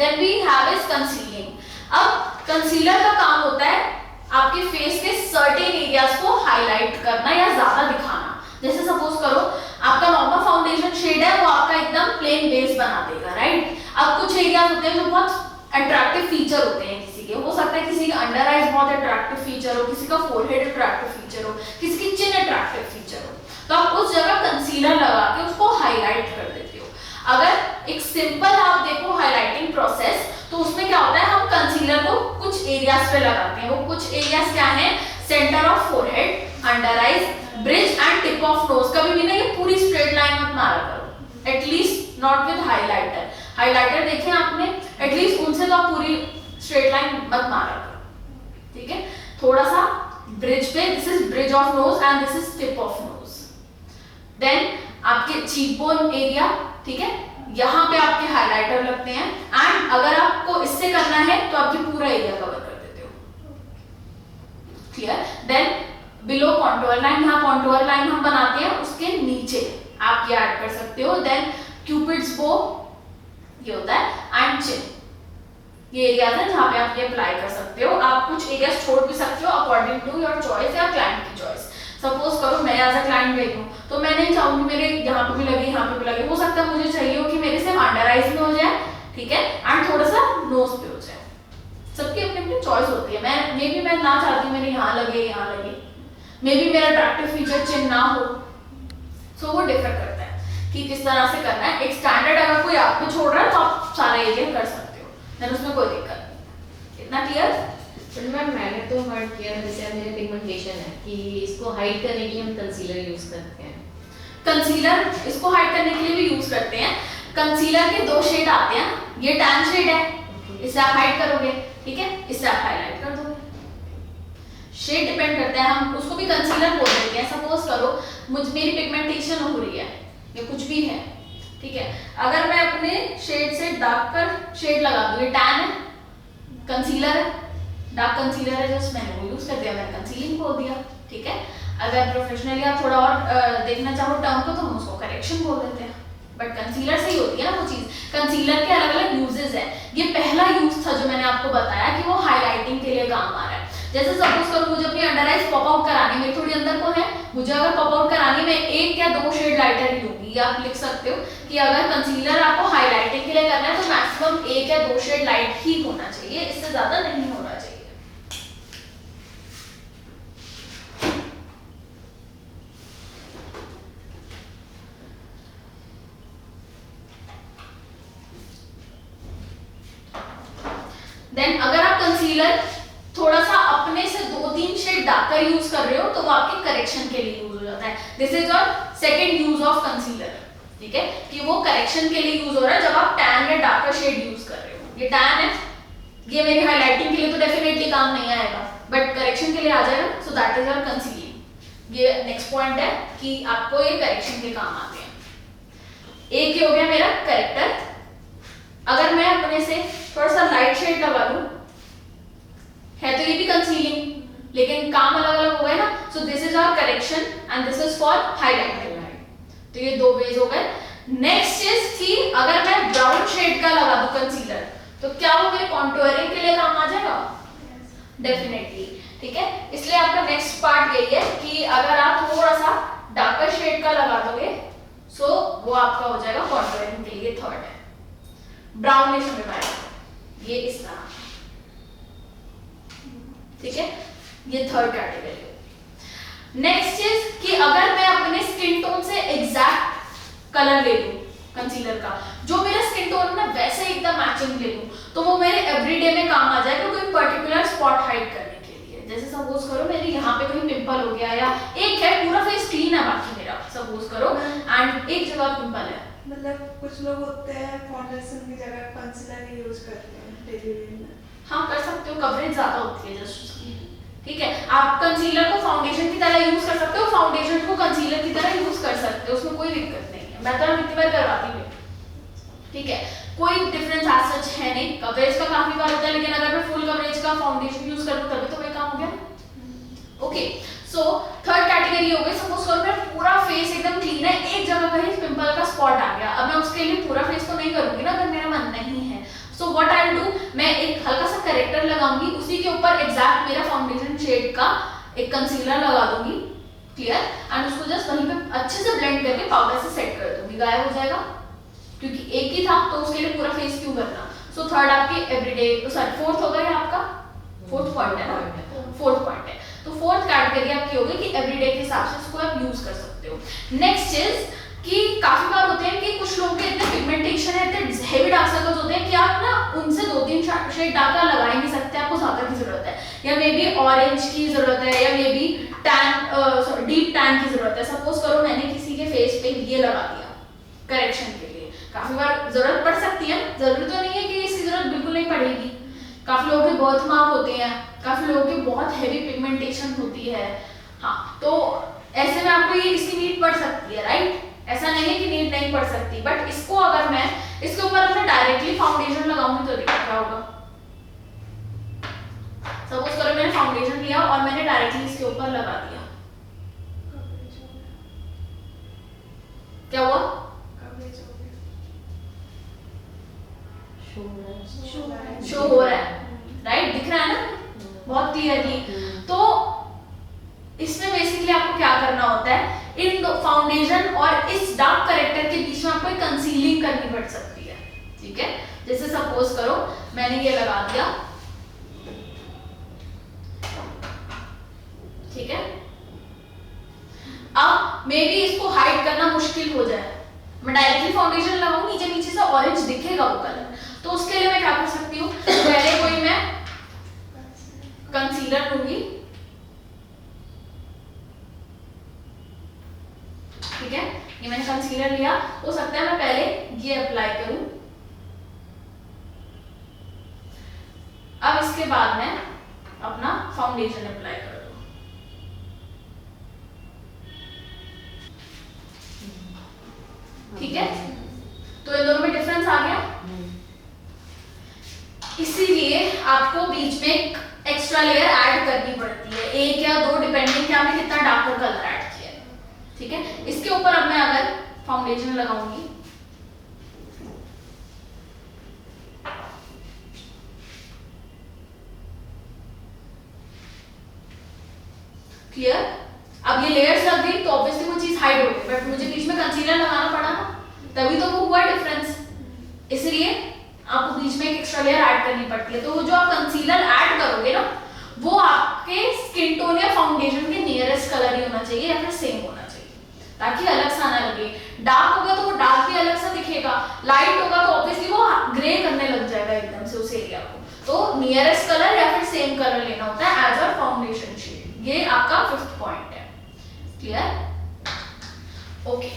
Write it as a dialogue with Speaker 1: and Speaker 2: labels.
Speaker 1: Then we have is concealing. अब concealer का काम होता है आपके फेस के सर्टेन एरियाज को हाईलाइट करना या ज्यादा दिखाना। जैसे सपोज करो आपका नॉर्मल फाउंडेशन शेड है, वो आपका एकदम प्लेन बेस बना देगा, राइट। अब कुछ एरियाज होते हैं जो बहुत अट्रैक्टिव फीचर होते हैं किसी के, हो सकता है किसी का अंडर आईज बहुत अट्रैक्टिव फीचर हो, किसी का फोरहेड अट्रैक्टिव फीचर हो, किसी की चिन अट्रैक्टिव फीचर हो, तो आप उस जगह कंसीलर लगा के उसको हाईलाइट कर देते हो। अगर एक सिंपल आप देखो हाईलाइटिंग प्रोसेस, तो उसमें क्या होता है, हम कंसीलर को कुछ एरियाज पे लगाते हैं। वो कुछ एरियाज क्या हैं, centre of forehead, under eyes, bridge and tip of knows. कभी भी ना ये पूरी स्ट्रेट लाइन मत मारा करो, at least not with highlighter. Highlighter देखे आपने, एटलीस्ट उनसे तो आप पूरी स्ट्रेट लाइन मत मारा करो, ठीक है। थोड़ा सा ब्रिज पे, this is bridge of nose and this is tip of nose. Then आपके चीक बोन एरिया, ठीक है, यहाँ पे आपके हाइलाइटर लगते हैं। एंड अगर आपको इससे करना है तो आपकी पूरा एरिया कवर कर देते हो, clear. Then below contour line, यहाँ कॉन्टूर लाइन हम बनाते हैं, उसके नीचे आप ये ऐड कर सकते हो। देन क्यूपिड्स बो ये होता है, एंड चिन, ये एरियाज है जहाँ पे आप ये अप्लाई कर सकते हो। आप कुछ एरियाज छोड़ भी सकते हो अकॉर्डिंग टू योर चॉइस या क्लाइंट की चॉइस। सपोज करो मैं एज अ क्लाइंट गई हूँ, तो मैं नहीं चाहूंगी मेरे यहाँ पे भी लगे, यहाँ पे भी लगे। हो सकता है मुझे चाहिए हो कि मेरे सिर्फ अंडर आईज में हो जाए, ठीक है, एंड थोड़ा सा नोज पे हो जाए। सबकी अपनी अपनी चॉइस होती है। मैं ना चाहती मेरे यहाँ लगे, यहाँ लगे, मे बी मेरा अट्रैक्टिव फीचर चिन्ह ना हो, सो वो डिफर करता है कि किस तरह से करना है। एक स्टैंडर्ड अगर कोई आपको छोड़ रहा है तो आप सारा एरिया कर सकते हो, देन उसमें कोई दिक्कत नहीं। इतना क्लियर?
Speaker 2: बट मैम मैंने तो हर्ट किया, जैसे मेरे पिगमेंटेशन है कि इसको हाइड करने के लिए हम कंसीलर यूज करते हैं।
Speaker 1: कंसीलर इसको हाइड करने के लिए भी यूज करते हैं। कंसीलर के दो शेड आते हैं, ये टैन शेड है, इससे आप हाइड करोगे, ठीक है, इससे आप हाईलाइट कर दोगे। शेड डिपेंड करता है, हम उसको भी कंसीलर बोल देते हैं। सपोज करो मेरी पिगमेंटेशन हो रही है या कुछ भी है, ठीक है, अगर मैं अपने शेड से डार्क कर शेड लगा दूं, ये टैन है, कंसीलर है, डार्क कंसीलर है, जस्ट मैंने वो यूज कर दिया, मैंने कंसीलिंग बोल दिया, ठीक है। अगर प्रोफेशनली आप थोड़ा और देखना चाहो टर्म को, तो हम उसको करेक्शन बोल देते हैं, बट कंसीलर से ही होती है ना वो चीज। कंसीलर के अलग अलग यूजेस है। ये पहला यूज था जो मैंने आपको बताया कि वो हाईलाइटिंग के लिए काम आ रहा है। जैसे सपोज करो मुझे अपनी अंडर आईज पॉप आउट करानी, मेरी थोड़ी अंदर को है, मुझे अगर पॉप आउट करानी, मैं एक या दो शेड लाइटर ही लूंगी। या आप लिख सकते हो कि अगर कंसीलर आपको हाईलाइटिंग के लिए करना है तो मैक्सिमम एक या दो शेड लाइट ही होना चाहिए, इससे ज्यादा नहीं होना चाहिए। देन अगर आप कंसीलर थोड़ा सा अपने से 2-3 शेड डार्कर यूज कर रहे हो तो वो आपके करेक्शन के लिए यूज हो जाता है। This is your second use of concealer, ठीक है, कि वो करेक्शन के लिए यूज हो रहा है जब आप टैन या डार्कर शेड यूज कर रहे हो। ये टैन है, ये मेरी हाइलाइटिंग के लिए तो डेफिनेटली काम नहीं आएगा, बट करेक्शन के लिए आ जाएगा, so that is your concealing. ये नेक्स्ट पॉइंट है कि आपको ये करेक्शन के काम आते हैं। एक ये हो गया मेरा करेक्टर। अगर मैं अपने से थोड़ा सा लाइट शेड लगा लूं, है तो ये भी कंसीलिंग, लेकिन काम अलग अलग हो गए ना, so this is our correction and this is for highlighting. तो ये दो वेज हो गए। नेक्स्ट इज कि अगर मैं ब्राउन शेड का लगा दूं कंसीलर, तो क्या वो मेरे कॉन्टूरिंग के लिए काम आ जाएगा? डेफिनेटली, ठीक है। इसलिए आपका नेक्स्ट पार्ट यही है कि अगर आप थोड़ा सा डार्कर शेड का लगा दोगे, सो वो आपका हो जाएगा कॉन्टूरिंग के लिए। थर्ड है ब्राउनिश में आएगा, ये इस तरह, ठीक है, ये थर्ड कैटेगरी। नेक्स्ट इज कि अगर मैं अपने स्किन टोन से एग्जैक्ट कलर ले लूं कंसीलर का, जो मेरा स्किन टोन है वैसे एकदम मैचिंग ले लूं, तो वो मेरे एवरीडे में काम आ जाएगा कोई पर्टिकुलर स्पॉट हाइड करने के लिए। जैसे सपोज करो मेरे यहाँ पे कहीं पिंपल हो गया, या एक है पूरा फेस क्लीन है बाकी मेरा, सपोज करो, एंड एक जगह पिंपल है।
Speaker 3: मतलब कुछ लोग होते हैं फाउंडेशन की जगह कंसीलर ही यूज करते हैं डेली में।
Speaker 1: हाँ कर सकते हो, कवरेज ज्यादा होती है जस्ट उसकी, ठीक है। आप कंसीलर को फाउंडेशन की तरह यूज कर सकते हो, फाउंडेशन को कंसीलर की तरह यूज कर सकते हो, उसमें कोई दिक्कत नहीं है। मैं तो कितनी बार करवाती हूँ, ठीक है, कोई डिफरेंस आज सच है नहीं। कवरेज का काफी बार होता है, लेकिन अगर मैं फुल कवरेज का फाउंडेशन यूज करूँ तभी तो वही काम हो गया। ओके, सो थर्ड कैटेगरी हो गई। सपोज करो मेरा पूरा फेस एकदम क्लीन है, एक जगह कहीं पिंपल का स्पॉट आ गया, अब मैं उसके लिए पूरा फेस तो नहीं करूंगी ना अगर मेरा मन नहीं है, so what I will do, मैं एक हल्का सा करेक्टर लगाऊंगी, उसी के ऊपर एग्जैक्ट मेरा फाउंडेशन शेड का एक कंसीलर लगा दूंगी, क्लियर, एंड उसको जस्ट वहीं पे अच्छे से ब्लेंड करके पाउडर से सेट कर दूंगी, गायब हो जाएगा, क्योंकि एक ही था तो उसके लिए पूरा फेस क्यों करना। सो थर्ड आपकी एवरीडे, सॉरी फोर्थ होगा ये आपका फोर्थ पॉइंट है ना, फोर्थ पॉइंट है। तो फोर्थ कैटेगरी आपकी होगी कि एवरीडे के हिसाब से इसको आप यूज कर सकते हो। नेक्स्ट इज कि काफी बार होते हैं कि कुछ लोगों के इतने पिगमेंटेशन है, इतने हेवी डार्क सर्कल्स होते हैं कि आप ना उनसे 2-3 शेड डार्क लगा ही नहीं सकते, आपको ज्यादा की जरूरत है, या मे बी ऑरेंज की जरूरत है, या may be tan deep tan की जरूरत है। सपोज करो मैंने किसी के फेस पे ये लगा दिया करेक्शन के लिए, काफी बार जरूरत पड़ सकती है, जरूरी तो नहीं है कि इसकी जरूरत बिल्कुल नहीं पड़ेगी। काफी लोगों के बर्थ मार्क होते हैं, काफी लोगों की बहुत हेवी पिगमेंटेशन होती है, हाँ, तो ऐसे में आपको ये इसकी नीड पड़ सकती है, राइट। ऐसा नहीं है कि नीड नहीं पड़ सकती, बट इसको अगर मैं इसके ऊपर अपने डायरेक्टली फाउंडेशन लगाऊंगी तो देखो क्या होगा। सपोज करो मैंने फाउंडेशन लिया और मैंने डायरेक्टली इसके ऊपर लगा दिया, क्या हुआ, शो हो रहा है, राइट, दिख रहा है ना बहुत क्लियरली। तो इसमें बेसिकली आपको क्या करना होता है, इन फाउंडेशन और इस डार्क करेक्टर के बीच में आपको एक कंसीलिंग करनी पड़ सकती है, ठीक है। जैसे सपोज करो मैंने ये लगा दिया, ठीक है, अब मे बी इसको हाइड करना मुश्किल हो जाए, मैं डायरेक्टली फाउंडेशन लगाऊं, नीचे से ऑरेंज दिखेगा वो कलर, तो उसके लिए मैं क्या कर सकती हूँ, पहले कोई मैं कंसीलर लूंगी, ठीक है, ये मैंने कंसीलर लिया, हो सकता है मैं पहले ये अप्लाई करूं, अब इसके बाद मैं अपना फाउंडेशन अप्लाई कर दूं, ठीक है, तो इन दोनों में डिफरेंस आ गया। इसीलिए आपको बीच में एक एक्स्ट्रा लेयर ऐड करनी पड़ती है, 1 या 2 डिपेंडिंग कि आपने कितना डार्कर कलर ऐड किया है, ठीक है। इसके ऊपर अब मैं अगर फाउंडेशन लगाऊंगी, क्लियर, अब ये लेयर्स लग गई तो ऑब्वियसली वो चीज हाइड हो गई, बट मुझे बीच में कंसीलर लगाना पड़ा ना, तभी तो वो हुआ डिफरेंस, इसलिए आपको बीच में एक एक्स्ट्रा लेयर ऐड करनी पड़ती है। तो जो आप कंसीलर ऐड करोगे ना, वो आपके स्किन टोन या फाउंडेशन के नियरेस्ट कलर ही होना चाहिए या फिर सेम होना चाहिए, ताकि अलग सा ना लगे। डार्क होगा तो वो डार्क भी अलग सा दिखेगा, लाइट होगा तो ऑब्वियसली वो ग्रे करने लग जाएगा एकदम से उस एरिया को, तो नियरेस्ट कलर या फिर सेम कलर लेना होता है एज अ फाउंडेशन शेड। ये आपका 5th पॉइंट है, क्लियर, ओके।